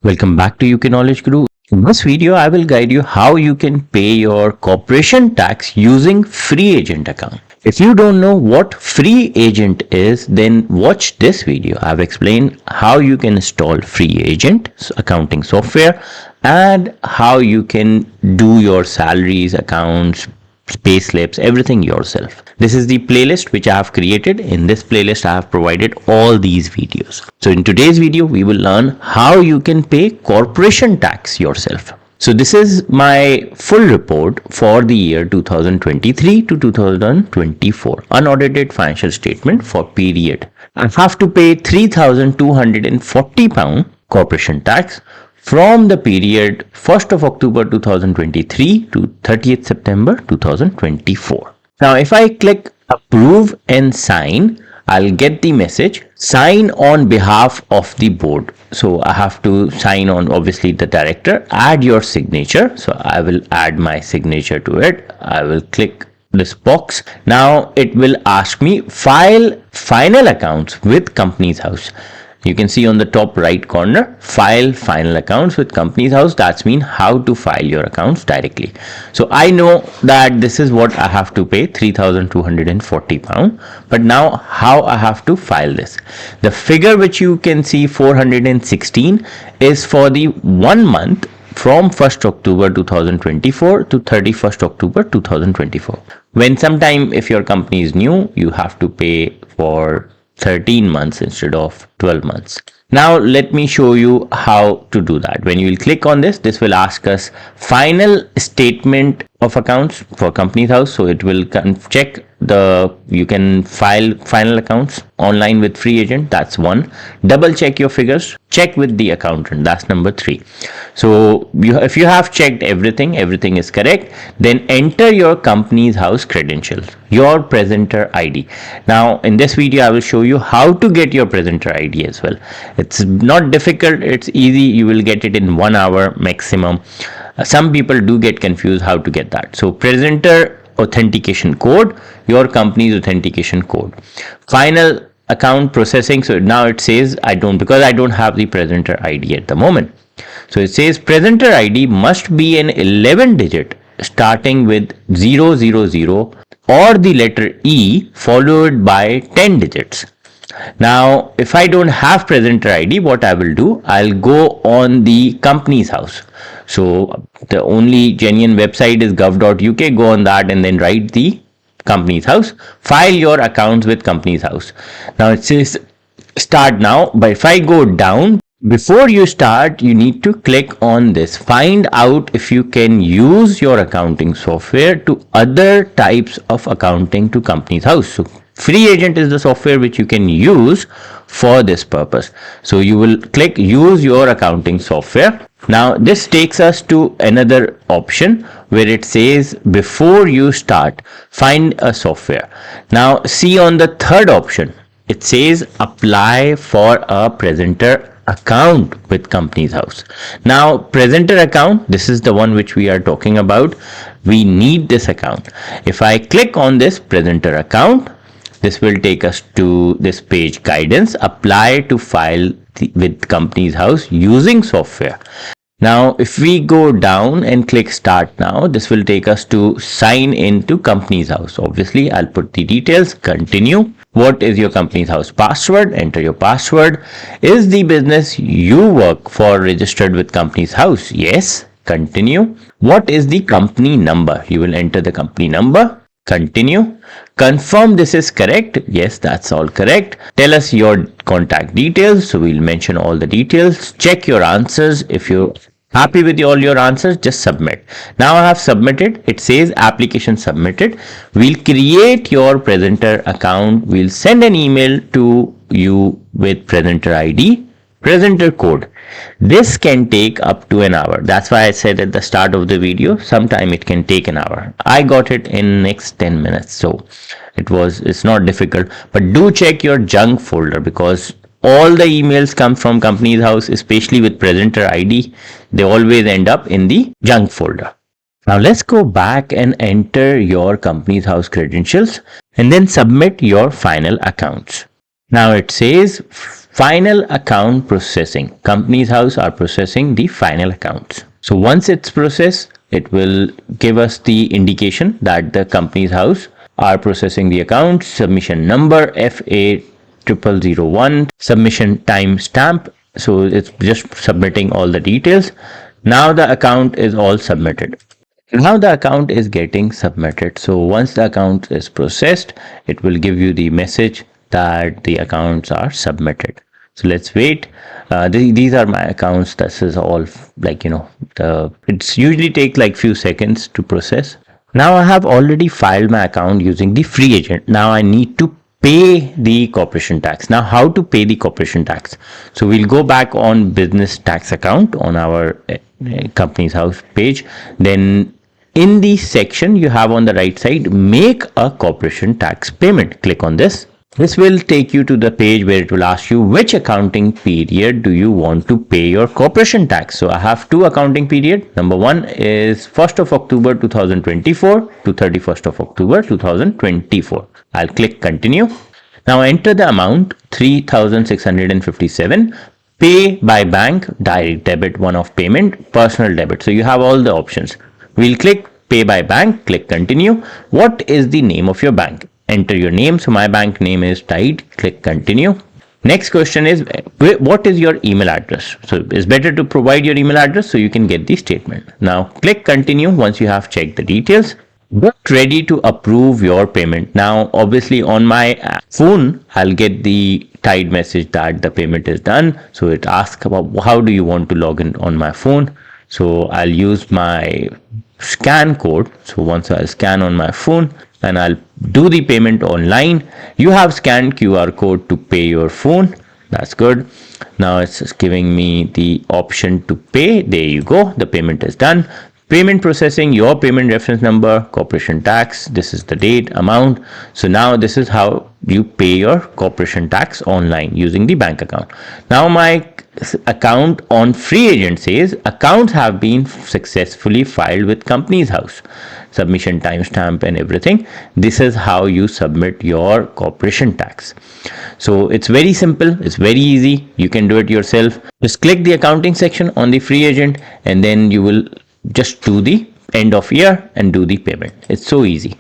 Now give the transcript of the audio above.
Welcome back to UK Knowledge Guru. In this video, I will guide you how you can pay your corporation tax using FreeAgent account. If you don't know what FreeAgent is, then watch this video. I've explained how you can install FreeAgent accounting software and how you can do your salaries, accounts, pay slips, everything yourself. This is the playlist which I have created. In this playlist, I have provided all these videos. So in today's video, we will learn how you can pay corporation tax yourself. So this is my full report for the year 2023 to 2024, unaudited financial statement for period. I have to pay £3,240 corporation tax from the period 1st of October 2023 to 30th September 2024. Now, if I click approve and sign, I'll get the message, sign on behalf of the board. So I have to sign on, obviously, the director, add your signature. So I will add my signature to it. I will click this box. Now it will ask me file final accounts with Companies House. You can see on the top right corner, file final accounts with Companies House. That's mean how to file your accounts directly. So I know that this is what I have to pay, £3,240. But now how I have to file this? The figure which you can see, 416, is for the 1 month from 1st October 2024 to 31st October 2024. When sometime if your company is new, you have to pay for 13 months instead of 12 months. Now let me show you how to do that. When you will click on this, this will ask us final statement of accounts for Companies House. So it will check you can file final accounts online with FreeAgent. That's one. Double check your figures. Check with the accountant. That's number 3. So if you have checked everything is correct, then enter your Companies House credentials, your presenter ID. Now in this video, I will show you how to get your presenter ID as well. It's not difficult. It's easy. You will get it in 1 hour maximum. Some people do get confused how to get that. So presenter authentication code, your company's authentication code, final account processing. So now it says because I don't have the presenter ID at the moment. So it says presenter ID must be an 11 digit starting with 000 or the letter E followed by 10 digits. Now, if I don't have presenter ID, what I will do, I'll go on the Companies House. So the only genuine website is gov.uk. Go on that and then write the Companies House. File your accounts with Companies House. Now it says start now. But if I go down, before you start, you need to click on this. Find out if you can use your accounting software to other types of accounting to Companies House. So FreeAgent is the software which you can use for this purpose. So you will click use your accounting software. Now this takes us to another option where it says before you start, find a software. Now see on the third option, it says apply for a presenter account with Companies House. Now presenter account, this is the one which we are talking about. We need this account. If I click on this presenter account, this will take us to this page, guidance, apply to file with Companies House using software. Now, if we go down and click start now, this will take us to sign into Companies House. Obviously, I'll put the details, continue. What is your Companies House password? Enter your password. Is the business you work for registered with Companies House? Yes, continue. What is the company number? You will enter the company number. Continue. Confirm this is correct. Yes, that's all correct. Tell us your contact details. So we'll mention all the details. Check your answers. If you're happy with all your answers, just submit. Now I have submitted. It says application submitted. We'll create your presenter account. We'll send an email to you with presenter ID, presenter code. This can take up to an hour. That's why I said at the start of the video, sometime it can take an hour. I got it in next 10 minutes. So it's not difficult, but do check your junk folder because all the emails come from Companies House, especially with presenter ID. They always end up in the junk folder. Now let's go back and enter your Companies House credentials and then submit your final accounts. Now it says Final account processing. Companies House are processing the final accounts. So once it's processed, it will give us the indication that the Companies House are processing the accounts. Submission number FA0001, submission time stamp. So it's just submitting all the details. Now the account is all submitted. Now the account is getting submitted. So once the account is processed, it will give you the message that the accounts are submitted. So let's wait. These are my accounts. This is all like, it's usually take like few seconds to process. Now I have already filed my account using the free agent. Now I need to pay the corporation tax. Now how to pay the corporation tax? So we'll go back on business tax account on our Companies House page. Then in the section you have on the right side, make a corporation tax payment. Click on this. This will take you to the page where it will ask you which accounting period do you want to pay your corporation tax. So I have two accounting period. Number one is 1st of October 2024 to 31st of October 2024. I'll click continue. Now enter the amount 3,657. Pay by bank, direct debit, one-off payment, personal debit. So you have all the options. We'll click pay by bank, click continue. What is the name of your bank? Enter your name. So my bank name is Tide. Click continue. Next question is, what is your email address? So it's better to provide your email address so you can get the statement. Now click continue once you have checked the details. Get ready to approve your payment. Now obviously on my phone I'll get the Tide message that the payment is done. So it asks about how do you want to log in on my phone. So I'll use my scan code. So once I'll scan on my phone and I'll do the payment online. You have scanned QR code to pay your phone. That's good. Now it's just giving me the option to pay. There you go. The payment is done. Payment processing, your payment reference number, corporation tax. This is the date, amount. So now this is how you pay your corporation tax online using the bank account. Now my account on free agent says accounts have been successfully filed with Companies House. Submission timestamp and everything. This is how you submit your corporation tax. So it's very simple. It's very easy. You can do it yourself. Just click the accounting section on the free agent and then you will just do the end of year and do the payment. It's so easy.